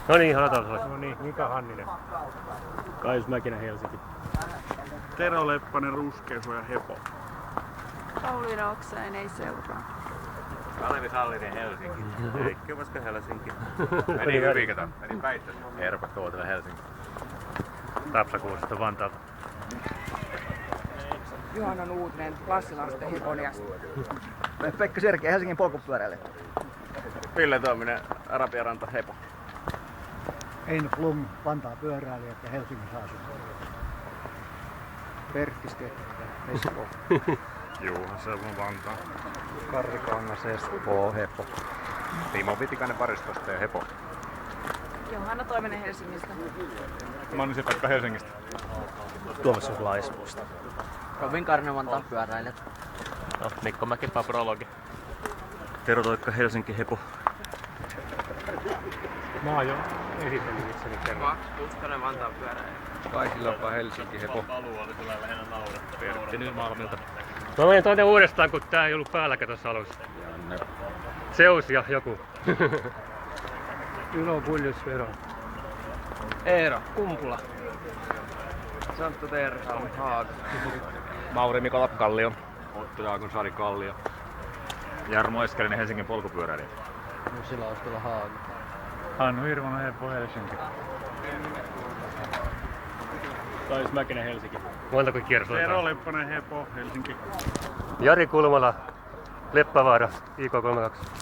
No niin, Hatalsala. No niin, Mika Hanninen. Kaius Mäkinen Helsinki. Tero Leppänen Ruskeho ja Hepo. Pauliina Oksainen ei seuraa. Kalevi Sallinen Helsinki. Heikki Ovaska Helsinki. Meni hyvin, kato. Meni päittäs. Erpa Kootila Helsinki. Tapsa Kuusista Vantaalta. Juhana Nuutinen, Lassilasten Heponiasta. Pekka Serkiä Helsingin polkupyöräilijä. Ville Tuominen, Arabiaranta Hepo. Eino Blum, Vantaan pyöräilijät ja Helsingissä asuu. Pertti Stettä, Espoo. Juha Selvon Vantaa. Karri Kangas Espoo, Hepo. Timo Vitikainen Varistosta ja Hepo. Johanna Toivonen Helsingistä. Mannisen Pekka Helsingistä. Tuomas Juhla Espoosta. Robin Karne Vantaan pyöräilijät. No, Mikko Mäkipää Prologi. Tero Toikka Helsinki Hepo. Mä oon jo esitellyt itseni kerran. Max Pustonen Vantaan pyöräilijä. Kaikilla Helsinki Hepo. Pertti Nymalmilta. Mä menin tonne uudestaan, kun tää ei ollut päälläkään tuossa alussa. Janne. Zeus ja joku. Ylo Puljusvero. Eero Kumpula. Santtu Terhalm Haag. Mauri Mikola Kallio. Otto Jaakon Sari Kallio. Jarmo Eskelinen Helsingin polkupyöräilijä. Jussi Laustila Haag. Hannu Hirvonen Hepo Helsinki. Kaius Mäkinen Helsinki. Montako kierrosta Tero otetaan? Leppänen Hepo Helsinki. Jari Kulmala, Leppävaara, IK32.